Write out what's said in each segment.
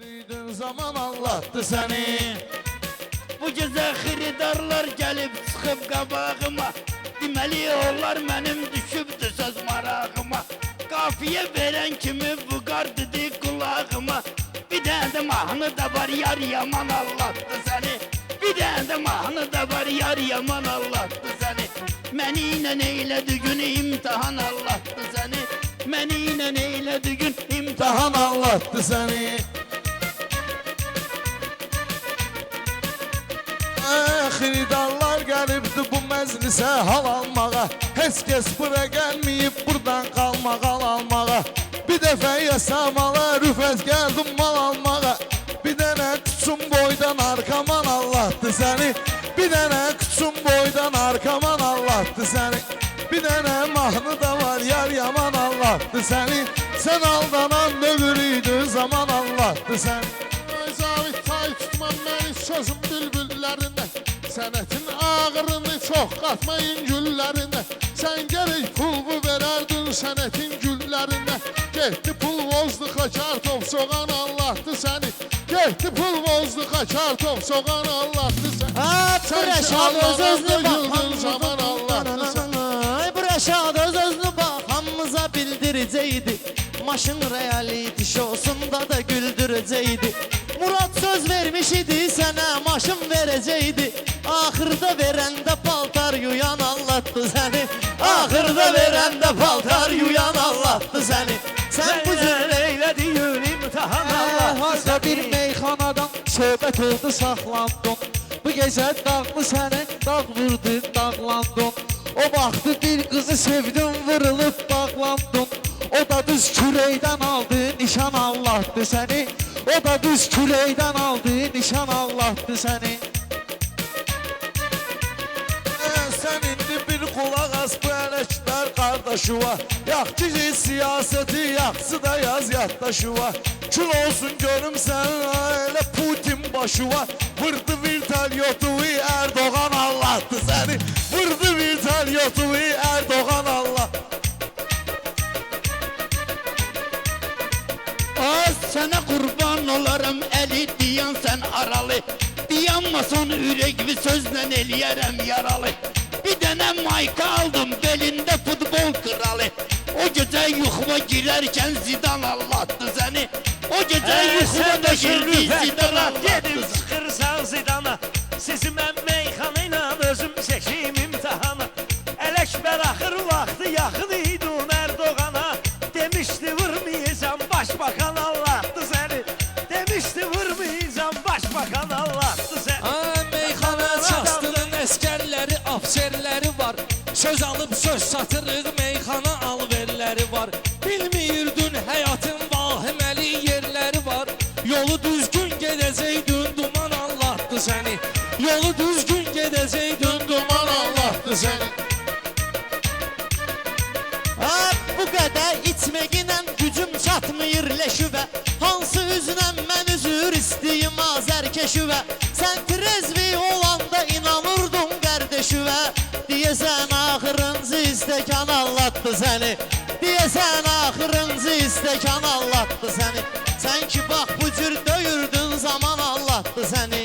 Yürüdün zaman Allah'tı seni. Bu gecə xiridarlar gəlib çıxıb qabağıma. Deməli onlar mənim düşübdü söz marağıma. Qafiyə verən kimi vüqar dedi qulağıma. Bir dənə də mahnı da var yar yaman Allah'tı səni. Bir dənə də mahnı da var yar yaman Allah'tı səni. Məni ilə eylədi gün imtihan Allah'tı səni. Məni ilə eylədi gün imtihan Dahan Allah'tı seni. Xiridarlar gəlibdi bu məclisə hal almağa. Heç kəs bura gəlməyib buradan qalmağa almağa. Bir dəfə yasamağa rüfəz gəldim mal almağa. Bir dənə küçüm boydan arkaman Allah'tı səni. Bir dənə küçüm boydan arkaman Allah'tı səni. Bir dənə mahnı da var yar yaman Allah'tı səni. Sen aldanan dövürüydü zaman Allah'tı səni. Zavit tay tutmam məni sözüm bülbüllərində. Sənətin ağırını çox qatmayın güllərində. Sən gərək pulvu verərdin sənətin güllərində. Getdi pul vozdu qaçar top soğan Allah'tı səni. Getdi pul vozdu qaçar top soğan Allah'tı səni. Bu Rəşad öz-özünü güldün zaman Allah'tı səni. Bu Rəşad öz-özünü baxamıza bildirəcəkdi. Maşın reality şovsunda da güldürəcəkdi. Murad söz vermiş idi sənə maşın verəcəkdi. Axırda verəndə paltar yuyan Allah'tı səni. Axırda verəndə paltar yuyan Allah'tı səni. Sən bu cür eylədiyin imtihan Allah'tı harda bir meyxanadan söhbət oldu saxlandın. Bu gecə dağlı səni dağ vurdu dağlandın. O vaxtı bir qızı sevdin vırılıb bağlandın. O da düz küləkdən aldı nişan Allah'tı səni. O da düz küləkdən aldı nişan Allah'tı səni. Sen indi bir kulak as bu elekler kardeşi var. Yak ki siyaseti yaksı da yaz yattaşı var. Kül olsun görüm sen öyle Putin başı var. Vırdı virtalyotu Erdoğan Allah'tı seni. Vırdı virtalyotu Erdoğan Allah. Az sənə qurban olaram əli diyan sən aralı. Diyanmasan ürəkvi sözlə eləyərəm yaralı. Bir dənə mayka aldım belində futbol kralı. O gecə yuxuma girərkən zidan Allah'tı səni. O gecə yuxuma da girdi zidan Allah'tı Gedim çıxırsan zidana. Sizi mən meyxana ilə özüm çəkim imtihana. Ələkbər axır vaxtı yaxın idun Erdoğana. Demişdi vurmayacam başbakan Allah'tı səni. Demişdi vurmayacam başbakan Allah'tı səni. Meyxana çastının əskərləri, afserləri var. Söz alıb söz satırıq, meyxana alverləri var. Bilmirdin həyatın vahiməli yerləri var. Yolu düzgün gedəcəydin, duman Allah'tı səni. Yolu düzgün gedəcəydin, duman Allah'tı səni. Bu qədər içməklə gücüm çatmıyır leşüvə. Hansı üzlə mən üzür istəyim azərkeşüvə. Sən trezvi olanda inanırdın qardeşüvə. Deyəsən axırıncı istəkan Allah'tı səni. Deyəsən axırıncı istəkan Allah'tı səni. Sən ki bax bu cür döyürdün zaman Allah'tı səni.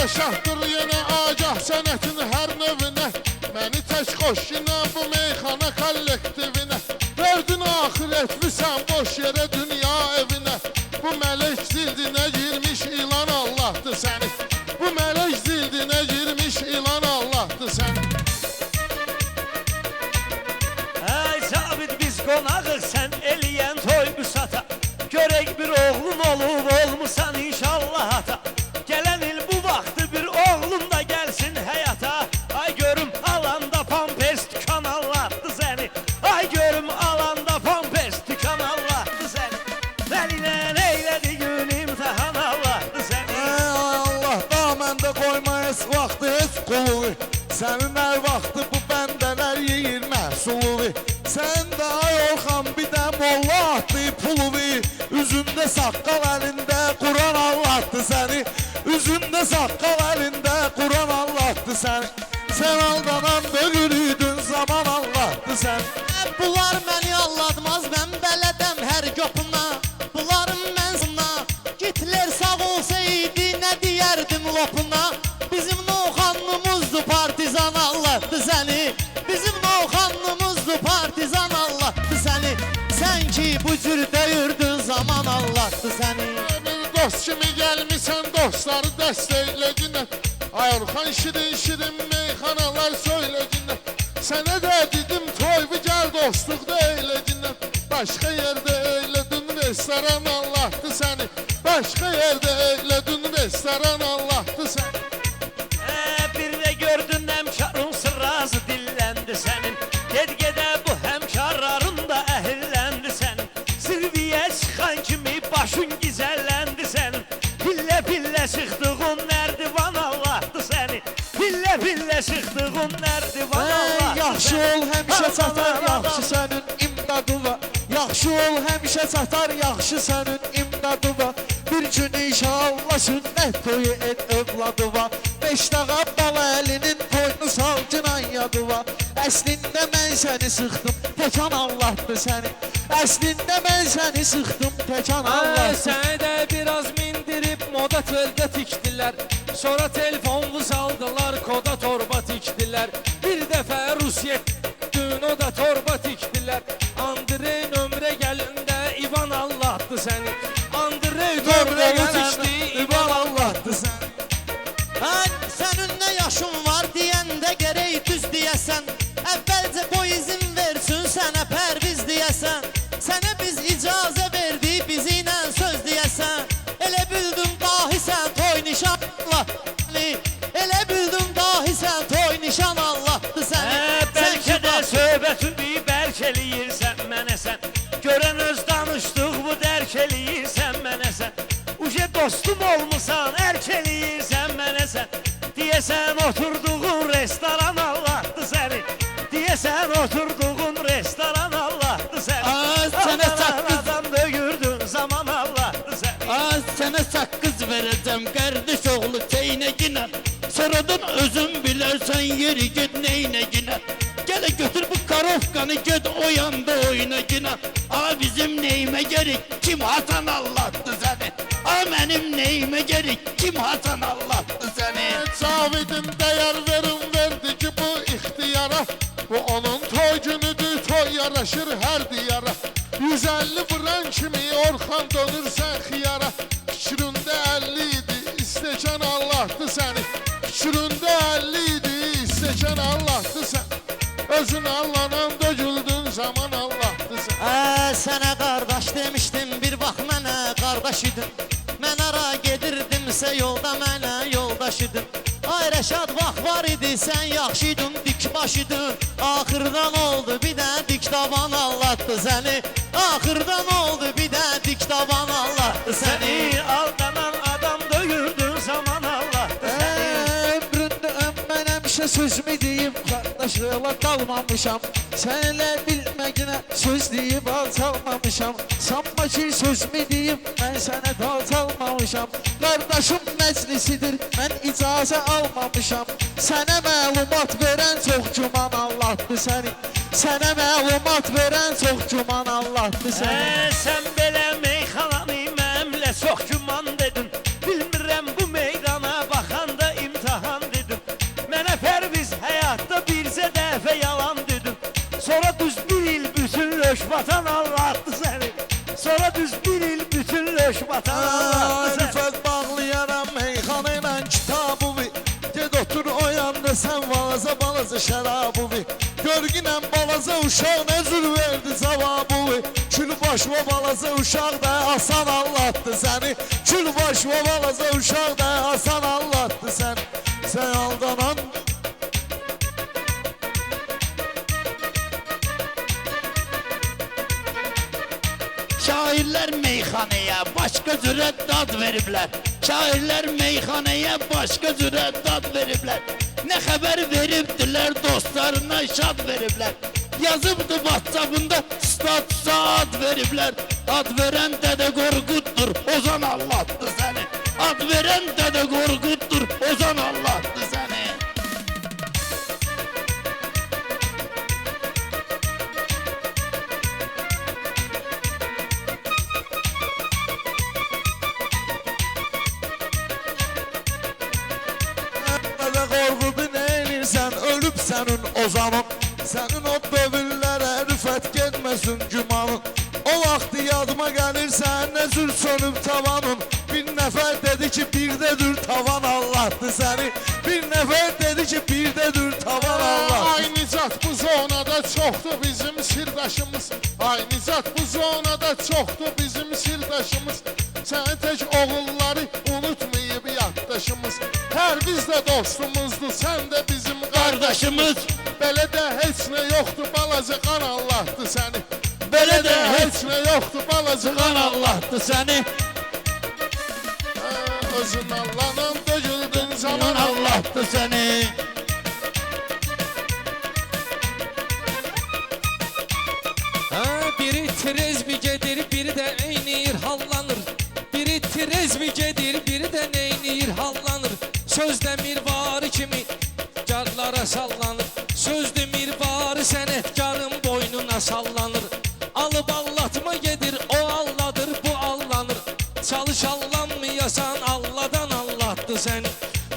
Şahdır yenə agah sənətin hər növünə. Məni tək qoş yenə bu meyxana kollektivinə. Verdin axirətli sən boş yerə dünya evinə. Bu mələk zildinə girmiş ilan Allah'tı səni. Bu mələk zildinə girmiş ilan Allah'tı səni. Ay Zabit biz qonağıq sən eləyən toy büsata. Görək bir oğlun olub olmusan inşallah ata. Gələn il bu vaxtı bir oğlum da gəlsin həyata. Ay görüm alanda pampers tükan Allah'tı səni. Ay görüm alanda pampers tükan Allah'tı səni. Məlinə eylədi gün imtihan Allah'tı səni. Allah da məndə qoymayız vaxtı heç quluvi. Sənin hər vaxtı bu bəndələr yeyir məhsuluvi. Sən də ay Orxan bir də molla atdı puluvi. Üzündə saqqal əlində Quran Allah'tı səni. Üzündə saqqal əlində Kur'an Allah'tı səni. Sən aldanan dögürüydün zaman Allah'tı səni. Bunlar məni allatmaz, mən bələdəm hər qopuna. Bunların mənzına Hitler sağ olsaydı nə deyərdim lopuna. Bizim Novxanlımızdı partizan Allah'tı səni. Bizim Novxanlımızdı partizan Allah'tı səni. Sən ki bu cür döyürdün zaman Allah'tı səni. Bir dost kimi gelmişsen dostları destekledin. Ayurkan şirin şirin meyxanalar söyledin. Sana da dedim toy bir gel dostlukta eyledin. Başka yerde eyledin restoran Allah'tı seni. Başka yerde eyledin restoran Allah'tı seni. Bir de gördün hemşarın sırrası dilləndi sənin. Ged-gedə bu hemşarların da əhilləndi sənin. Zirviyə çıxan kimi başın gizəlləndi sənin. Pillə-pillə çıxdığın nərdivan Allah'tı səni. Pillə-pillə çıxdığın nərdivan Allah'tı Yaxşı ol həmişə çatar yaxşı sənin imdadı var. Yaxşı ol həmişə çatar yaxşı sənin imdadı var. Bir gün inşallah sünnət toyu et övladı var. Beş dağa bala əlinin toyunu sal cinan yadı var. Əslində mən səni sıxdım təkan Allah'tı səni. Əslində mən səni sıxdım təkan Allah'tı. Səni də biraz mindirib moda töldə tikdilər. Sonra telefonunu saldılar, koda torba tikdilər. Bir dəfə Rusiya dün o da torba tikdilər. Andrey nömrə gəlində İvan Allah'tı səni. Andrey nömrə tikdi İvan Allah'tı səni. Sənin nə yaşın var deyəndə gərək düz deyəsən. Əvvəlcə qoy izin versin sənə pərviz deyəsən. Sənə biz icazə verdik bizi ilə söz deyəsən. Elə bildim dahi sən toy nişan Allah'tı. Elə bildim dahi sən toy nişan Allah'tı səni. Bəlkə də söhbətini bərk eləyirsən mənə sən. Görən öz danışdıq bu dərk eləyirsən mənə sən. Uje dostum olmusan ərk eləyirsən mənə sən. Deyəsən oturduğun restoran Allah'tı səni. Deyəsən oturduğun restoran Allah'tı səni. Sənə saqqız Adam döyürdün zaman Allah'tı səni. Sənə saqqız verəcəm qardaş oğlu çeynəginə. Sonradan özün bilərsən yeri ged neynəginə. Gələ götür bu karovkanı ged o yanda oynaginə. Bizim neyime gerek kim Hasan Allah'tı səni. Mənim neyime gerek kim Hasan Allah'tı səni. Cavidin değer verin verdi ki bu ihtiyara. Bu onun toy günüdür, toy yaraşır her diyara. 150 vuran kimi Orxan dönürsən xiyara. Fikrində 50 idi, istəkan Allah'tı səni. Fikrində 50 idi, istəkan Allah'tı səni. Özün Allah'dan dögüldün zaman Allah'tı səni. Sənə qardaş demişdim bir vaxt mənə qardaş idin. Mən ara gedirdimsə yolda mənə yoldaş idin. Ay Rəşad vaxt var idi sən yaxşı idin dik baş idin. Axırdan oldu bir də dik taban Allah'tı səni. Axırdan oldu bir də dik taban Allah'tı səni. Səni aldanan adam döyürdün zaman Allah'tı səni. Ömründə mən həmişə sözümü deyib qardaşlıqla qalmamışam. Səninlə bilməginə söz deyib alçalmamışam. Sanma ki sözümü deyib mən sənə dal çalmamışam. Qardaşım məclisidir mən icazə almamışam. Sənə məlumat verən çox güman Allah'tı səni. Sənə məlumat verən çox güman Allah'tı səni. Sən belə meyxananı mənimlə çox güman dedin. Bilmirəm bu meydana baxanda imtihan dedim. Mənə pərviz həyatda bircə dəfə yalan dedim. Sonra düz bir il bütün löş vatan Allah'tı səni. Sonra düz bir il bütün löş vatan Allah'tı səni. Rüfət bağlayaram meyxana ilə kitabı vi. Ged otur o yanda sən balaca şərabı vi. Görgünəm balaca uşaq nə cür verdi cavabı vi. Külbaş və balaca uşaq da Hasan Allah'tı səni. Külbaş və balaca uşaq da Hasan Allah'tı səni. Sən aldanan Şairlər meyxanaya başqa cürə dad veriblər. Şairlər meyxanaya başqa cürə dad veriblər. Nə xəbər veribdilər dostlarına şad veriblər. Yazıbdı WhatsApp'ında stat saat veriblər. Ad verən Dədə Qorquddur Ozan Allah'tı səni. Ad verən Dədə Qorquddur Ozan Allah'tı yorğudu neynirsən ölüb sənin ozanın Sənin o dövüllərə rüfət getməsin gümanın O vaxt yadıma gəlirsən nə zül sönüb tavanın Bir nəfər dedi ki bir də dür tavan Allah'tı səni Bir nəfər dedi ki bir də dür tavan Allah Ay Nicat bu zonada çoxdur bizim sirdaşımız Ay Nicat bu zonada çoxdur bizim sirdaşımız Səni tək oğulları unutmayıb yaddaşımız Hər bizdə dostumuzdur sən də bizim qardaşımız Belə də heç nə yoxdur balaca qan Allah'tı səni Belə də heç nə yoxdur balaca qan Allah'tı səni Özün Allah'dan döküldün zaman Allah'tı səni Biri trezmi gedir, biri de eynir hallanır. Biri trezmi gedir, biri de neynir hallanır. Sözde mirvarı kimi carlara sallanır. Sözde mirvarı senetkarın boynuna sallanır. Alıp allatma gedir, o alladır, bu allanır. Çalış allanmayasan Allah'dan Allah'tı seni.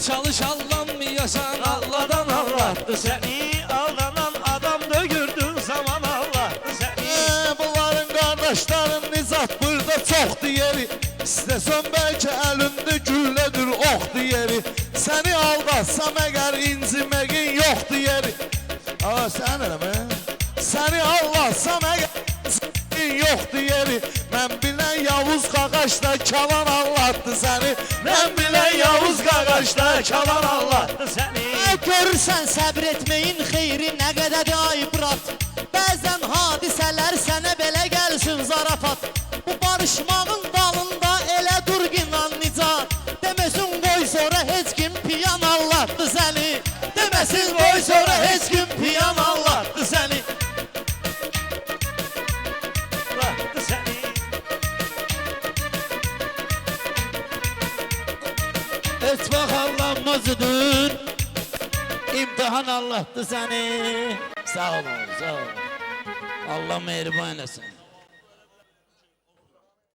Çalış allanmayasan Allah'dan Allah'tı seni. Aldanan adam dögürdün zaman Allah'tı seni. Bunların qardaşların Nizat burada çoxdur yeri İstəsən bəlkə əlində güllədir oxdur yeri Səni aldatsam əgər inciməgin yoxdur yeri Aa sən eləmə Səni aldatsam əgər inciməgin yoxdur yeri Mən bilən Yavuz qaqaşda kalan Allah'tı səni Mən bilən Yavuz qaqaşda kalan Allah'tı səni. Görürsən səbr etməyin xeyri nə qədədir ibrat Bəzən hadisələr sənə belə gəlsin zarafat Bu barışmağın dalında elə dur inan Nicat Deməsin qoy sonra heç kim piyan Allah'tı səni Deməsin qoy sonra heç kim piyan Allah'tı səni Allah'tı səni. Etbaq Allah'mazıdır İmtihan Allah'tı seni Sağ ol, sağ ol Allah mehriban etsin